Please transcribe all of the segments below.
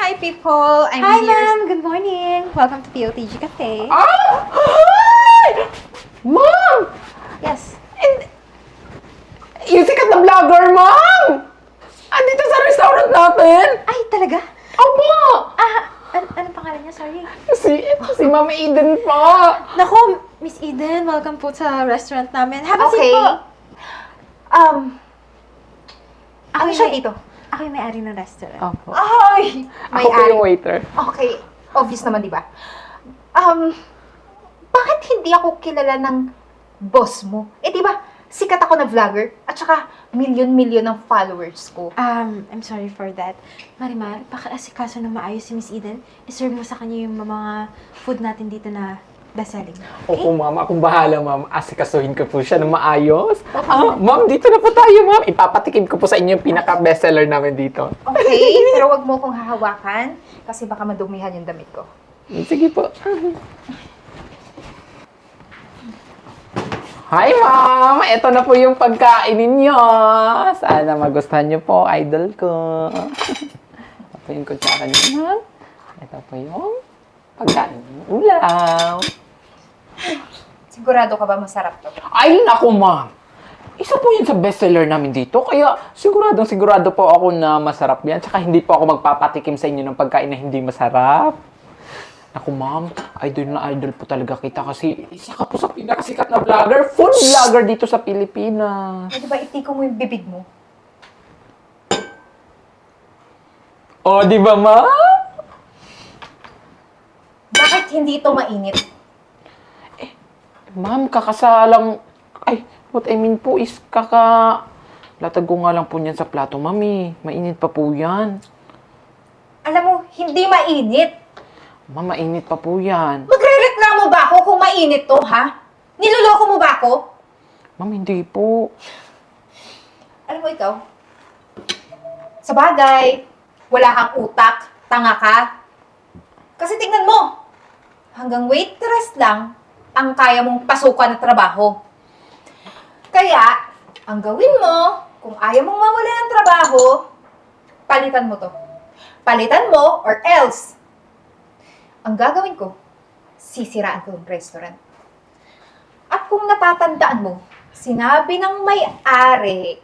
Hi, people. I'm Hi, here. ma'am. Good morning. Welcome to POTG Cafe. Ah! Hi! Ma'am! Yes. Yung sikat na vlogger, ma'am! Andito sa restaurant natin! Ay, talaga? Opo! Anong pangalan niya? Sorry. Si Ma'am Eden po! Naku, Miss Eden, welcome po sa restaurant namin. Have a Okay. seat po. Ano siya dito? Ako yung may-ari ng restaurant. Opo. Ay! Ako po yung waiter. Okay. Obvious naman, di ba? Bakit hindi ako kilala ng boss mo? Eh, di ba, sikat ako na vlogger at saka million-million ng followers ko. I'm sorry for that. Marimar, pakiasikaso na maayos si Miss Eden. I-serve mo sa kanya yung mga food natin dito na best-selling. Opo, ma'am. Akong bahala, ma'am. Asikasuhin ko po siya ng maayos. Ma'am, dito na po tayo, ma'am. Ipapatikim ko po sa inyo yung pinaka-bestseller namin dito. Okay? Pero wag mo kong hahawakan kasi baka madumihan yung damit ko. Sige po. Hi, ma'am! Ito na po yung pagkain ninyo. Sana magustuhan niyo po, idol ko. Ito po yung kutsara niyo, ma'am. Ito po yung pagkain. Ulam. Sigurado ka ba masarap to? Ay, naku, ma'am. Isa po yun sa bestseller namin dito. Kaya sigurado po ako na masarap yan. Tsaka hindi po ako magpapatikim sa inyo ng pagkain na hindi masarap. Naku, ma'am, idol na idol po talaga kita kasi isa ka po sa pinakasikat na vlogger, food vlogger dito sa Pilipinas. Eh, di ba itiko mo yung bibig mo? O, di ba, ma'am? Bakit hindi ito mainit? Ma'am, what I mean po is latag ko nga lang po niyan sa plato, mami. Mainit pa po yan. Alam mo, hindi mainit. Ma'am, mainit pa po yan. Magre-reklamo ba ako kung mainit to, ha? Niloloko mo ba ako? Ma'am, hindi po. Alam mo ikaw, sa bagay, wala kang utak, tanga ka. Kasi tingnan mo, hanggang waitress lang ang kaya mong pasukan na trabaho. Kaya, ang gawin mo, kung ayaw mong mawala ng trabaho, palitan mo to. Palitan mo or else, ang gagawin ko, sisiraan ko yung restaurant. At kung natatandaan mo, sinabi ng may-ari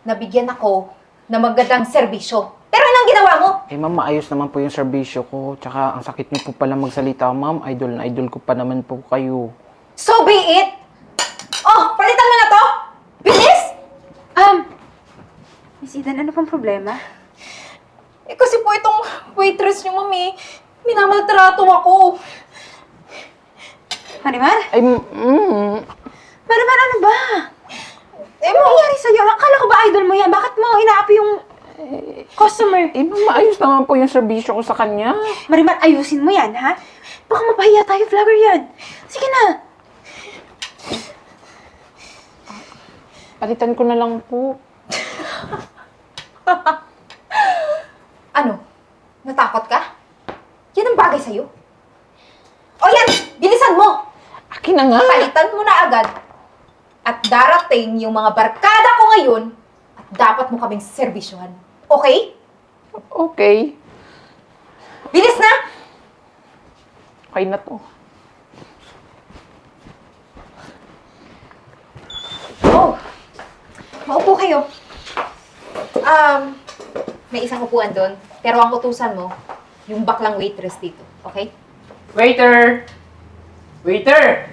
na bigyan ako ng magandang serbisyo. Pero anong ginawa mo? Eh, ma'am, maayos naman po yung serbisyo ko. Tsaka, ang sakit niyo po pala magsalita, ma'am. Idol na idol ko pa naman po kayo. So be it! Oh, palitan mo na to! Bilis! Miss Eden, ano pang problema? Eh kasi po itong waitress niyo, mami, minamaltrato ako. Marimar? Ay, Marimar, ano ba? Eh, Ano nangyari sa'yo? Akala ko ba idol mo yan? Bakit mo inaapi yung customer? ma'am, maayos naman po yung serbisyo ko sa kanya. Marimar, ayusin mo yan, ha? Baka mapahiya tayo, vlogger yan. Sige na. Palitan ko na lang po. Ano? Natakot ka? Yan ang bagay sa'yo. O yan! Bilisan mo! Akin na nga. Palitan mo na agad. At darating yung mga barkada ko ngayon at dapat mo kaming servisyohan. Okay? Okay. Bilis na! Okay na to. Oh! Maupo kayo. May isang upuan doon. Pero ang utusan mo, yung baklang waitress dito. Okay? Waiter! Waiter!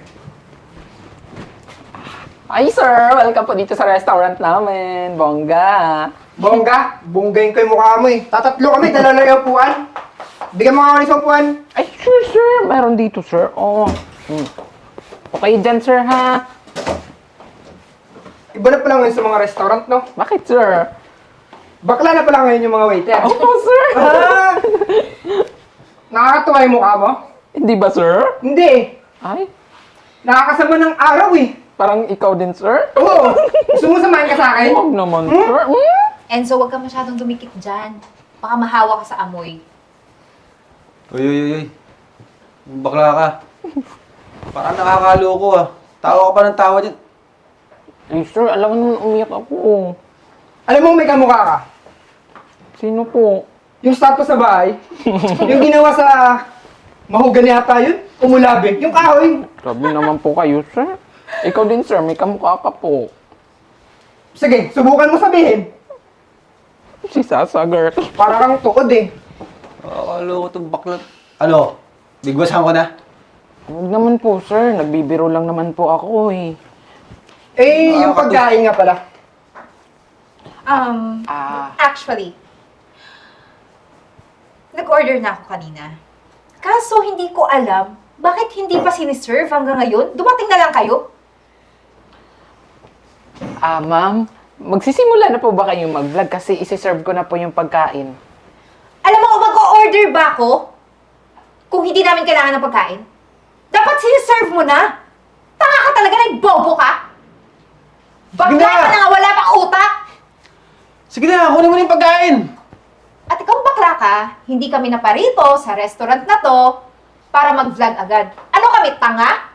Hi, sir! Welcome po dito sa restaurant namin. Bongga! Bongga, bonggayin ko yung mukha mo eh. Tatatlo kami, dala lang yung upuan. Bigyan mo nga ako ng isang upuan. Ay, sure, sir! Meron dito, sir. Oh. Okay dyan, sir, ha? Iba na pala ngayon sa mga restaurant, no? Bakit, sir? Bakla na pala ngayon yung mga waiter. Oh, sir! Ah! Nakakatuwa yung mukha mo? Hindi ba, sir? Hindi. Ay, Nakakasama ng araw eh. parang ikaw din, sir? Oo. Gusto mo samahan ka sa akin? Huwag naman, sir. Enzo, huwag ka masyadong dumikit dyan. Baka mahawa ka sa amoy. Uy. Bakla ka. Parang nakakaloko ah. Tawa ka pa ng tawa dyan. Ay, sir, alam mo naman umiyak ako. Alam mo may kamukha ka? Sino po? Yung status sa bahay, yung ginawa sa mahogany yata yun, umulabi. Yung kahoy. Grabe naman po kayo, sir. Ikaw din, sir. May kamukha ka po. Sige, subukan mo sabihin. Si Sasa, girl. Para kang tukod eh. Nakakalo ko itong bakla. Ano? Bigwasan ko na? Huwag naman po, sir. Nagbibiro lang naman po ako eh. Eh, yung pagkain nga pala. Actually, nag-order na ako kanina. Kaso hindi ko alam, bakit hindi pa siniserve hanggang ngayon? Dumating na lang kayo? Ma'am, magsisimula na po ba kayong mag-vlog kasi isi-serve ko na po yung pagkain. Alam mo kung mag-order ba ako? Kung hindi namin kailangan ng pagkain? Dapat siniserve mo na! Tanga ka talaga, nagbobo ka! Bakla Sige na! ka na nga, wala pang utak! Sige na, kunin mo na yung pagkain! At ikaw bakla ka, hindi kami naparito sa restaurant na to para mag-vlog agad. Ano kami, tanga?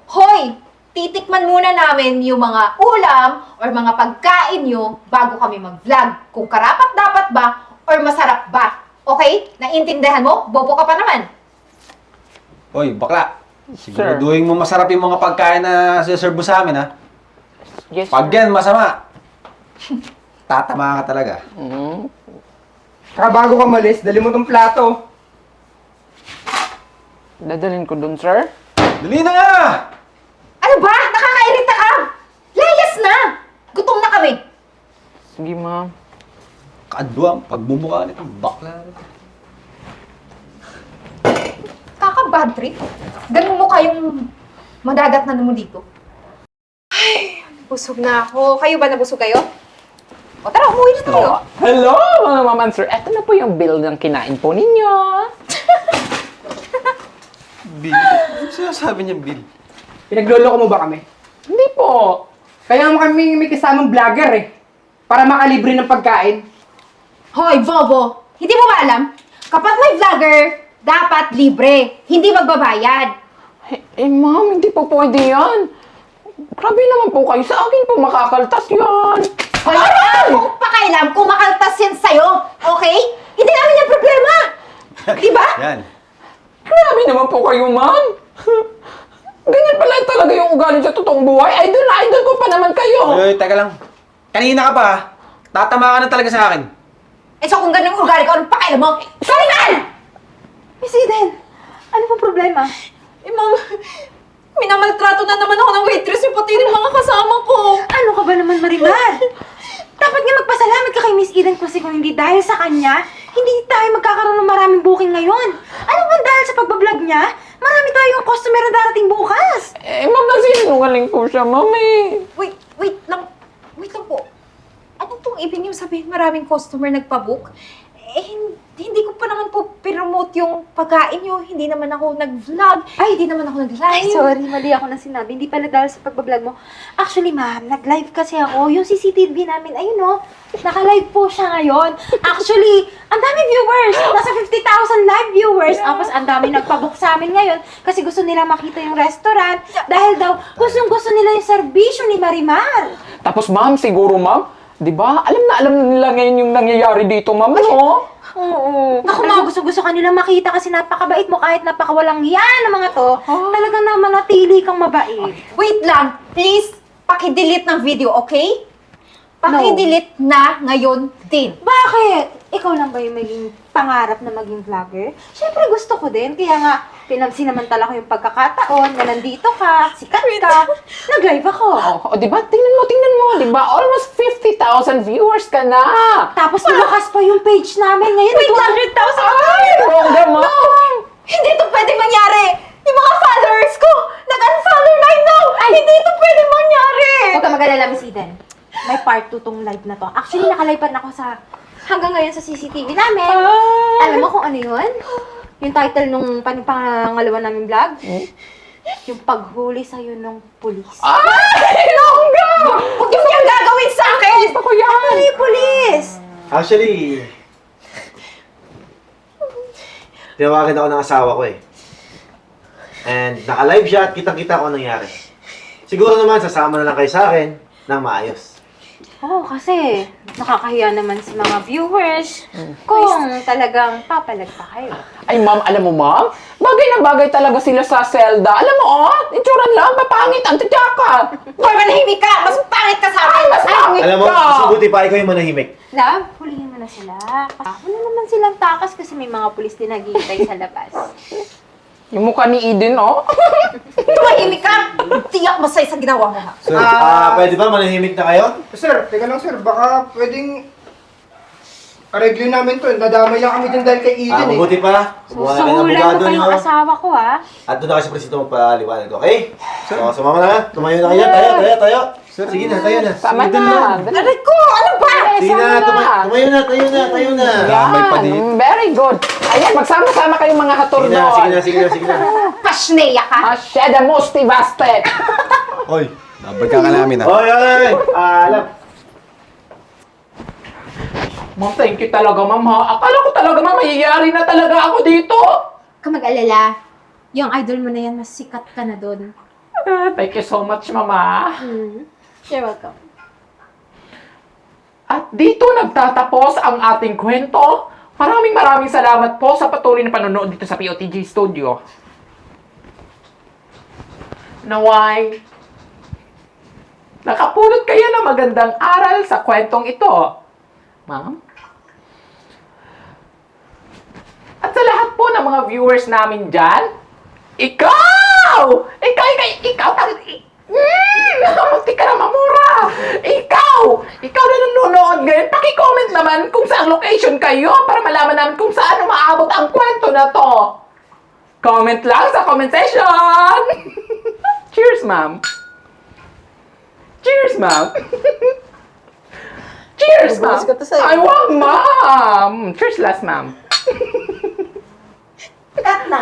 Hoy, titikman muna namin yung mga ulam or mga pagkain nyo bago kami mag-vlog. Kung karapat-dapat ba or masarap ba. Okay? Naintindihan mo? Bobo ka pa naman. Hoy, bakla. Siguraduhin mo masarap yung mga pagkain na siserve mo sa amin, ha? Yes, Pag sir. yan masama, tatama ka talaga. Mm. Saka bago ka malis, dali mo tong plato. Dadalhin ko dun, sir. Dali na nga! Ano ba? Nakakairita ka! Layas na! Gutom na kami. Sige, ma'am. Kadwang, pagmumukha nito, bakla. Kaka-bad trip. Ganun mo kayong madadat na mo dito. Ay, busog na ako. Kayo ba nabusog kayo? O tara, umuwi na tayo. Hello, mga maman, sir. Eto na po yung bill ng kinain po ninyo. Bill? Ano sinasabi niya, Bill? Pinagloloko mo ba kami? Hindi po. Kaya mo kami may kasamang vlogger eh. Para makalibre ng pagkain. Hoy, Bobo! Hindi mo ba alam? Kapag may vlogger, dapat libre. Hindi magbabayad. Ma'am, hindi po pwede yan. Grabe naman po kayo. Sa akin po makakaltas yan. Hoy, kung pakailam kung makaltas yan sa'yo, okay? Hindi namin yung problema. Di ba? Yan. Grabe naman po kayo, ma'am. Ganyan pala talaga yung ugali sa totoong buhay. Idol na idol ko pa naman kayo. Uy, teka lang. Kanina ka pa, ha? Tatama ka na talaga sa akin. Eh so kung ganun yung ugali ko, anong pakailam mo? Sorry, man! Miss Eden, ano pong problema? Eh, ma'am, minamaltrato na naman ako ng waitress yung pati ng mga kasama ko. Ano ka ba naman, Marimar? Dapat nga magpasalamat ka kay Miss Eden kasi kung hindi dahil sa kanya, hindi tayo magkakaroon ng maraming booking ngayon. Ano ba dahil sa pagbablog niya, marami tayong customer na darating bukas. Ma'am, nagsinungaling po siya, ma'am eh. Wait lang po. Ano pong ibig niyo sabihin maraming customer nagpa-book? Eh, hindi ko pa naman po promote yung pagkain niyo. Hindi naman ako nag-vlog. Ay, hindi naman ako nag-live. Ay, sorry, mali ako na sinabi. Hindi pala dahil sa pagbablog mo. Actually, ma'am, nag-live kasi ako. Yung CCTV namin, ayun o, naka-live po siya ngayon. Actually, ang dami viewers. Nasa 50,000 live viewers. Tapos ang dami nagpa-book sa amin ngayon kasi gusto nila makita yung restaurant. Dahil daw, gustong-gusto nila yung serbisyo ni Marimar. Tapos ma'am, siguro ma'am, di ba? Alam na nila ngayon yung nangyayari dito, ma'am, no? Oo. Naku, mga gusto-gusto kanila makita kasi napakabait mo kahit napakawalang yan ng mga to. Talagang naman natili kang mabait. Wait lang. Please, paki-delete ng video, okay? Paki-delete na ngayon din. Bakit? Ikaw lang ba yung maging pangarap na maging vlogger? Siyempre gusto ko din, kaya nga pinagsinamantala ko yung pagkakataon na nandito ka, sikat ka, nag-live ako. Oh, di ba? Tingnan mo, di ba? Almost 50,000 viewers ka na. Tapos lumakas pa yung page namin ngayon, 200,000! Ay, bongga, ma'am. Hindi ito pwedeng mangyari! Yung mga followers ko, nag-unfollow right now! Hindi ito pwedeng mangyari! Huwag ka mag-alala, Miss Eden. May part 2 tong live na to. Actually, nakalive pa na ako sa hanggang ngayon sa CCTV namin. Alam mo kung ano yun? Yung title nung pangalawa namin vlog? Yung paghuli sa'yo nung pulis. Ay, bongga! Huwag yung niyang gagawin sa akin! Gusto ko yan. Ano yung pulis? Actually, tinawagan ako ng asawa ko eh. And naka-live siya at kitang-kita ko ang nangyari. Siguro naman sasama na lang kayo sa akin ng maayos. Oo, kasi nakakahiya naman sa mga viewers kung talagang papalag pa kayo. Ay, ma'am, alam mo, ma'am? Bagay na bagay talaga sila sa Zelda. Alam mo, itsura lang, mapangit ang titsaka. Hoy, manahimik ka! Mas pangit ka sa akin! Mas pangit Alam mo, ka! mas mabuti pa ikaw yung manahimik. Love, hulihin mo na sila. Wala naman silang takas kasi may mga pulis din naghihintay sa labas. Yung mukha ni Eden, oh. Tumahimik ka! Tiyak masay sa ginawa mo, ha? Sir, pwede ba manahimik na kayo? Sir, teka lang sir, baka pwedeng areglo namin to. Nadamay lang kami dun dahil kay Eden eh. Mabuti pa. So, Kumuha na kayo ng sahulan mo abogado pa nyo. yung asawa ko, ha? At doon na kayo sa presinto magpaliwanag, okay? So, sumama na. Tumayo na kayo. Tayo. Sige na, tayo na. Tama Sige na. Aray ko! Ano ba? Sige na, tumayo na. Damay pa dito. Very good. Ayan, magsama-sama kayong mga hatur Sige doon. na, sige na. Pasneya ka! Masyada motivated. Oy, nabag ka namin ha. Oy! Alam. Ma'am, thank you talaga, ma'am, ha. Akala ko talaga, ma'am, mayayari na talaga ako dito. Huwag mag-alala. Yung idol mo na yan, mas sikat ka na doon. Thank you so much, mama. You're welcome. At dito nagtatapos ang ating kwento. Maraming salamat po sa patuloy na panonood dito sa POTG Studio. Naway, nakapulot kayo ng magandang aral sa kwentong ito. Ma'am? At sa lahat po ng mga viewers namin dyan, ikaw! Munti ka na mamura! Ikaw na nanonood ngayon, paki-comment naman kung saan location kayo para malaman namin kung saan umaabot ang kwento na to. Comment lang sa comment section! Cheers, ma'am! Cheers, ma'am! Cheers, ma'am! Ay, wag, ma'am! Cheers last, ma'am! Cut na!